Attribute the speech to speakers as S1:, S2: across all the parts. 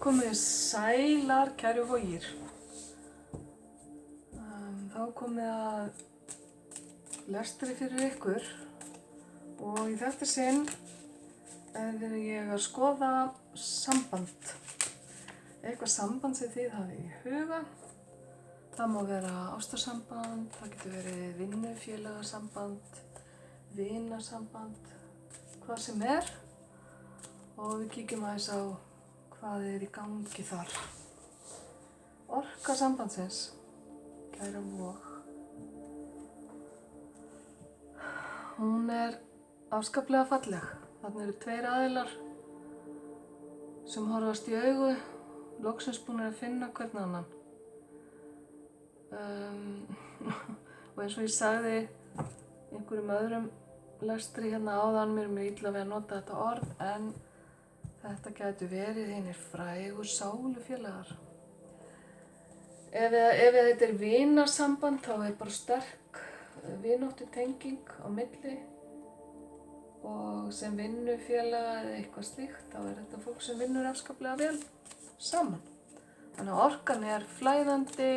S1: Komið sælar, kæru vogir. Þá komið að lestri fyrir ykkur og í þetta sinn er ég að skoða samband. Eitthvað samband sem þið hafið í huga. Það má vera ástarsamband, það getur verið vinnufélagasamband, vinasamband, hvað sem er. Og við kíkjum aðeins á hvað er í gangi þar. Orka sambandsins, kæra vog. Hún er afskaplega falleg. Þarna eru tveir aðilar sem horfast í augu, loksins búnir að finna hvern annan. Og eins og ég sagði einhverjum öðrum lestri hérna áðan, mér er illa við að nota þetta orð, en þetta gætu verið hinir frægu sálufélagar. Ef þetta er vinasamband, þá er bara sterk vináttutenging á milli, og sem vinnufélaga eða eitthvað slíkt, þá er þetta fólk sem vinnur afskaplega vel saman. Þannig að orkan er flæðandi,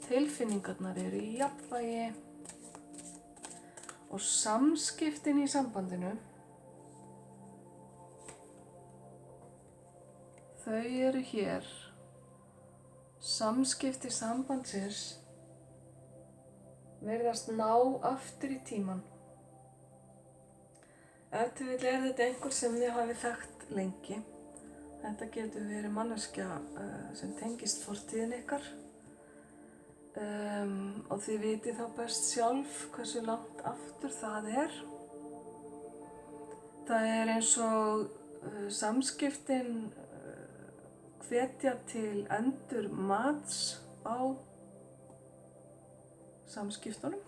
S1: tilfinningarnar eru í jafnvægi og samskiptin í sambandinu, þau eru hér. Samskipti sambandsins virðast ná aftur í tímann. Ef til vill er þetta einhver sem þið hafið þekkt lengi. Þetta getur verið manneskja sem tengist fortíðin ykkar. Og þið vitið þá best sjálf hversu langt aftur það er. Það er eins og samskiptin hvetja til endurmats á samskiptunum.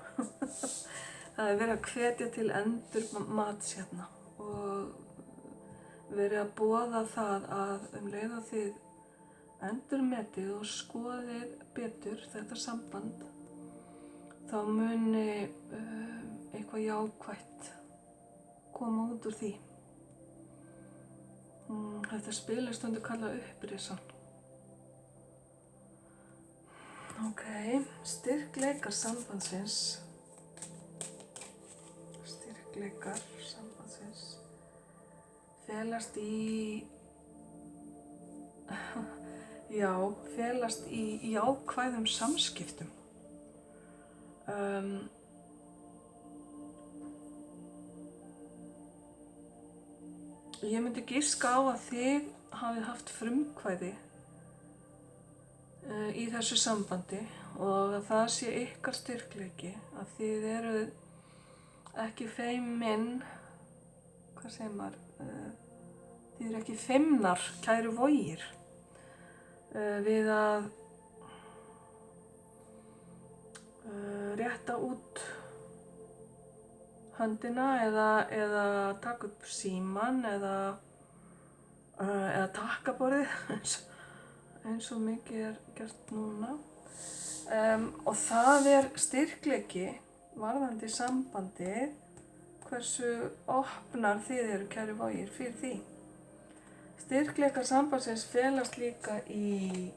S1: Það er verið að hvetja til endurmats hérna og verið að boða það að leið og þið endurmetið og skoðið betur þetta samband, þá muni eitthvað jákvætt koma út úr því. Þetta spil er stundum kallað upprisan. Ok, styrkleikar sambandsins. Styrkleikar sambandsins felast í jákvæðum samskiptum. Ég myndi giska á að þið hafið haft frumkvæði í þessu sambandi og að það sé ykkar styrkleiki, að þið eruð ekki feimin, hvað segir maður, þið eru ekki feimnar, kæru vogir, við að rétta út höndina eða taka upp símann eða takkaborðið eins og mikið er gert núna. Og það er styrkleiki varðandi sambandið, hversu opnar þið eru, kæru vogir, fyrir því. Styrkleikar sambandsins felast líka í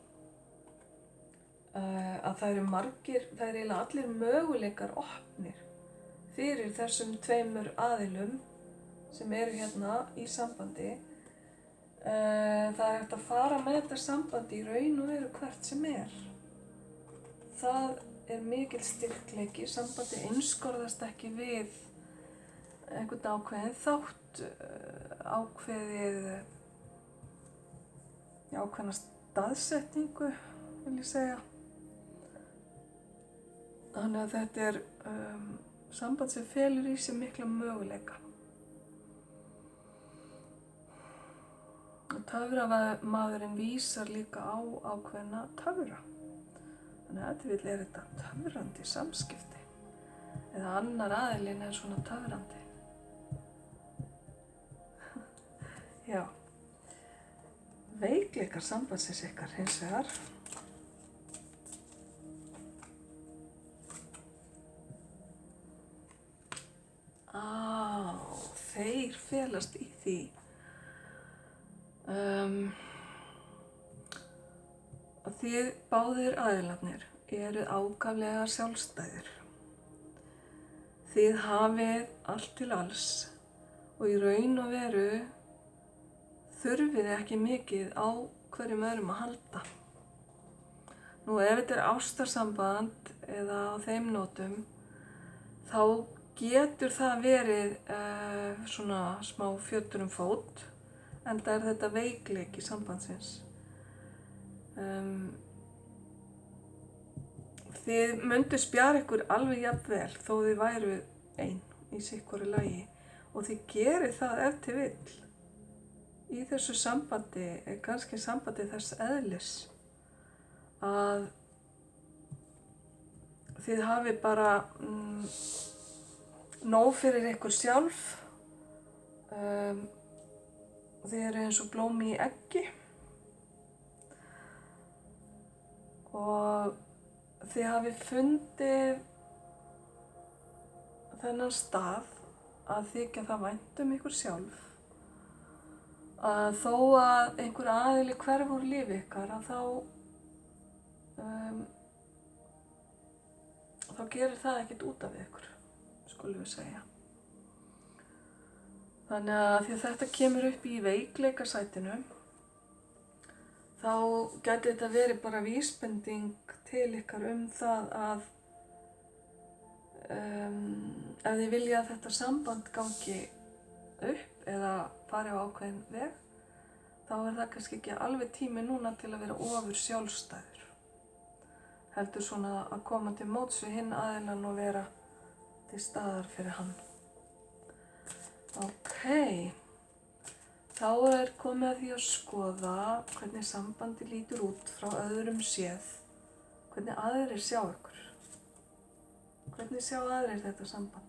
S1: að það eru eiginlega allir möguleikar opnir fyrir þessum tveimur aðilum sem eru hérna í sambandi. Það er hægt að fara með þetta sambandi í raun og veru hvert sem er. Það er mikil styrkleiki. Sambandi einskorðast ekki við einhvern ákveðin þátt, ákveðna staðsetningu, vil ég segja. Þannig að þetta er samband sem felur í sig mikla möguleika. Og töframaðurinn vísar líka á ákveðna töfra. Þannig að ef til vill er þetta töfrandi samskipti. Eða annar aðilinn er svona töfrandi. Já. Veikleikar sambandsins ykkar hins vegar. Þeir felast í því Þið báðir aðilarnir eru ákaflega sjálfstæðir. Þið hafið allt til alls og í raun og veru þurfið ekki mikið á hverjum öðrum að halda. Nú ef þetta er ástarsamband eða á þeim nótum, þá getur það verið svona smá fjötur fót, enda er þetta veikleiki sambandsins. Þið myndu spjara ykkur alveg jafnvel þó þið væru ein í sitthvoru lagi og þið gerið það ef til vill. Í þessu sambandi er kannski sambandi þess eðlis að þið hafi bara nóg fyrir ykkur sjálf. Þið eru eins og blómi í eggi og þið hafi fundið þennan stað að þykja það vænt ykkur sjálf, að þó að einhver aðili hverfi úr lífi ykkar að þá gerir það ekkert út af ykkur, skulum við segja. Þannig að því að þetta kemur upp í veikleikasætinu, þá gæti þetta verið bara vísbending til ykkar það að ef þið vilja að þetta samband gangi upp eða fari á ákveðin veg, þá er það kannski ekki alveg tími núna til að vera ofur sjálfstæður. Heldur svona að koma til móts við hinn aðilann og vera til staðar fyrir hann. Ok, þá er komið að því að skoða hvernig sambandi lítur út frá öðrum séð, hvernig aðrir sjá ykkur. Hvernig sjá aðrir þetta samband?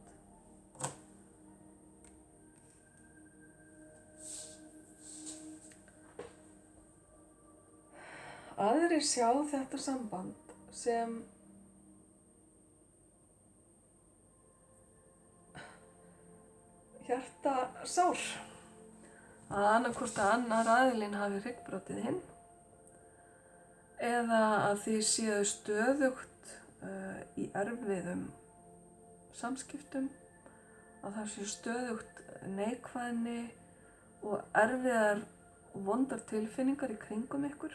S1: Aðrir sjá þetta samband sem hjartasár. Að annarkvort að annar aðilinn hafi hryggbrotið hinn eða að þið séu stöðugt í erfiðum samskiptum, að það séu stöðugt neikvæðni og erfiðar og vondar tilfinningar í kringum ykkur.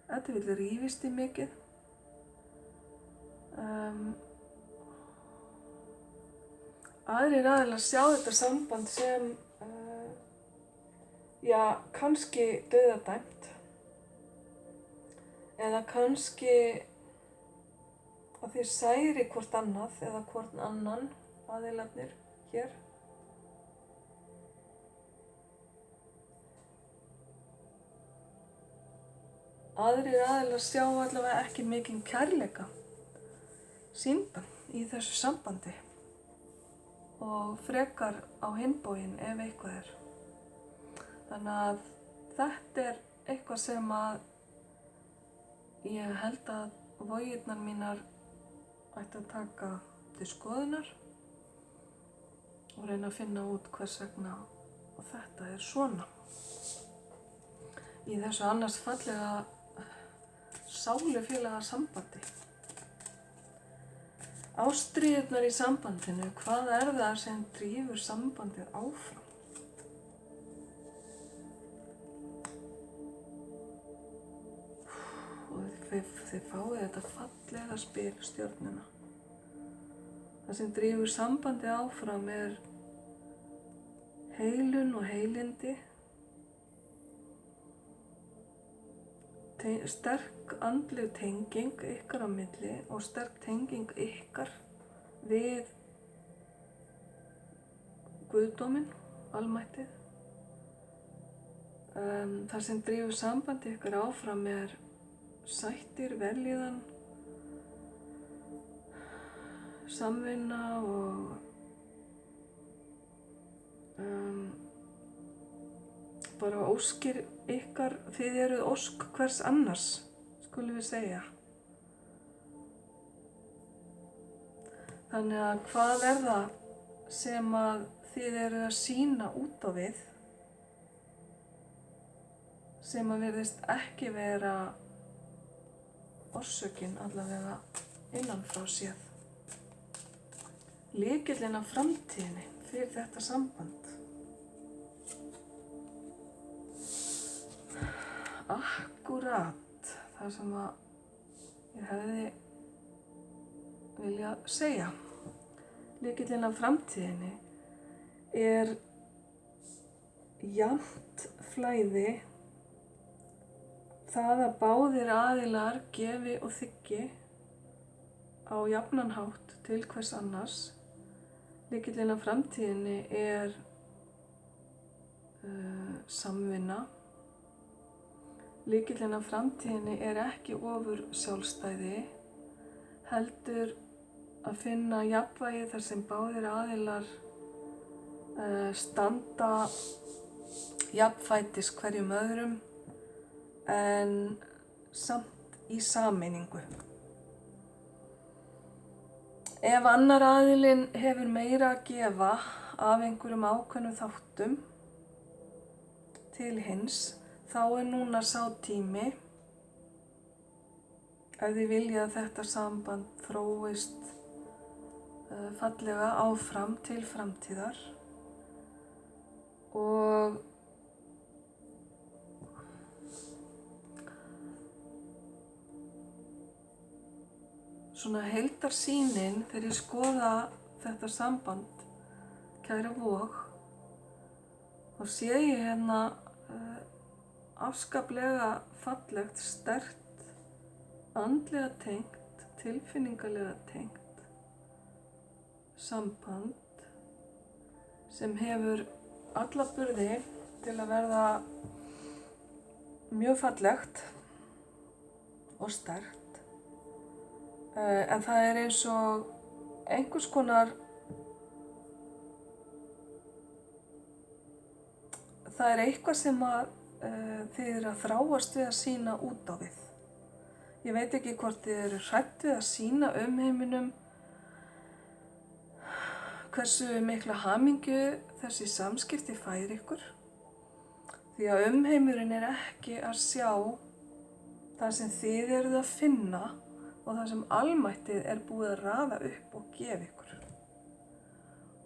S1: Þetta vil rífist í mikið. Aðrir aðilar sjá þetta samband sem kannski dauðadæmt eða kannski að þið særi hvort annað eða hvort annan aðilarnir hér. Aðrir aðilar sjá allavega ekki mikinn kærleika sýndan í þessu sambandi og frekar á hinn bóginn ef eitthvað er. Þannig að þetta er eitthvað sem að ég held að vogirnar mínar ætti að taka til skoðunar og reyna að finna út hvers vegna þetta er svona. Í þessu annars fallega sálufélaga sambandi. Ástríðurnar í sambandinu, hvað er það sem drífur sambandið áfram? Þið fáið þetta fallega spil stjörnuna. Það sem drífur sambandið áfram er heilun og heilindi, sterk andleg tenging ykkar á milli og sterk tenging ykkar við Guðdóminn, almættið. Það sem drífur sambandið ykkar áfram er sættir, vellíðan, samvinna og bara óskir ykkar, þið eruð ósk hvers annars, skulum við segja. Þannig að hvað er það sem að þið eruð að sýna út á við sem að virðist ekki vera orsökin allavega innanfrá séð. Lykillinn að framtíðinni fyrir þetta samband. Akkúrat það sem að ég hefði viljað segja. Lykillinn að framtíðinni er jafnt flæði, það að báðir aðilar gefi og þiggi á jafnan hátt til hvers annars. Lykillinn að framtíðinni er samvinna. Lykillinn að framtíðinni er ekki ofur sjálfstæði, heldur að finna jafnvægi þar sem báðir aðilar standa jafnfætis hverjum öðrum en samt í sameiningu. Ef annar aðilinn hefur meira að gefa af einhverjum ákveðnum þáttum til hins, þá er núna sá tími, ef þið vilja að þetta samband þróist fallega áfram til framtíðar. Og svona heildarsýnin þegar ég skoða þetta samband, kæra Vog, þá sé ég hérna afskaplega fallegt, sterkt, andlega tengt, tilfinningalega tengt samband sem hefur alla burði til að verða mjög fallegt og sterkt. En það er eins og einhvers konar, það er eitthvað sem að þið eru að þráast við að sýna út á við. Ég veit ekki hvort þið eru hrædd við að sýna umheiminum hversu mikla hamingju þessi samskipti fær ykkur. Því að umheimurinn er ekki að sjá það sem þið eruð að finna og það sem almættið er búið að raða upp og gefa ykkur.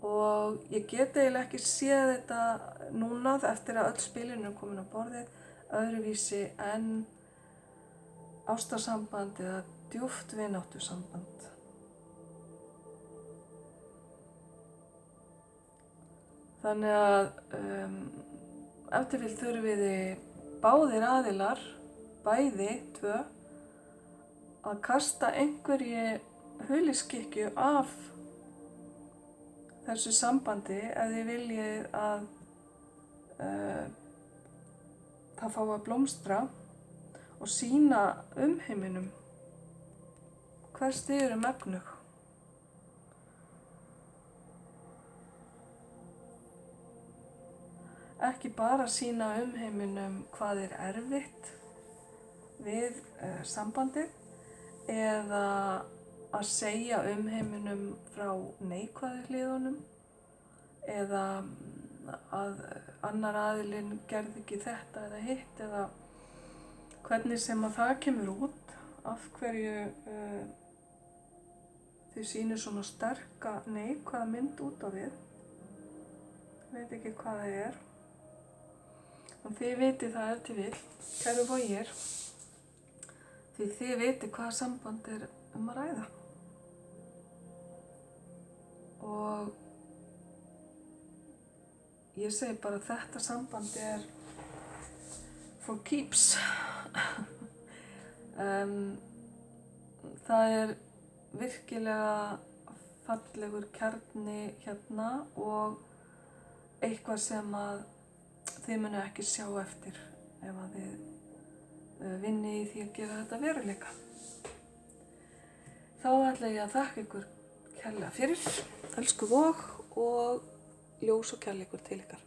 S1: Og ég get eiginlega ekki séð þetta núna eftir að öll spilin eru komin á borðið öðruvísi en ástarsamband eða djúpt vináttusamband. Þannig að ef til vill þurfið þið báðir aðilar, bæði tvö, að kasta einhverju huliskikju af þessu sambandi ef þið viljið að það fái að blómstra og sýna umheiminum hvers þið eru megnug. Ekki bara sýna umheiminum hvað er erfitt við sambandið eða að segja umheiminum frá neikvæðu hliðunum eða að annar aðilinn gerði ekki þetta eða hitt eða hvernig sem að það kemur út, af hverju þið sýnir svona sterka neikvæða mynd út á við. Veit ekki hvað það er. En þið vitið það ef til vill, kæru Vogir, því þið vitið hvaða samband er að ræða. Og ég segi bara að þetta samband er for keeps. Það er virkilega fallegur kjarni hérna og eitthvað sem að þið munu ekki sjá eftir ef að þið vinni í því að gera þetta veruleika. Þá ætla ég að þakka ykkur kærlega fyrir, elsku Vog, og ljós og kærleikur til ykkar.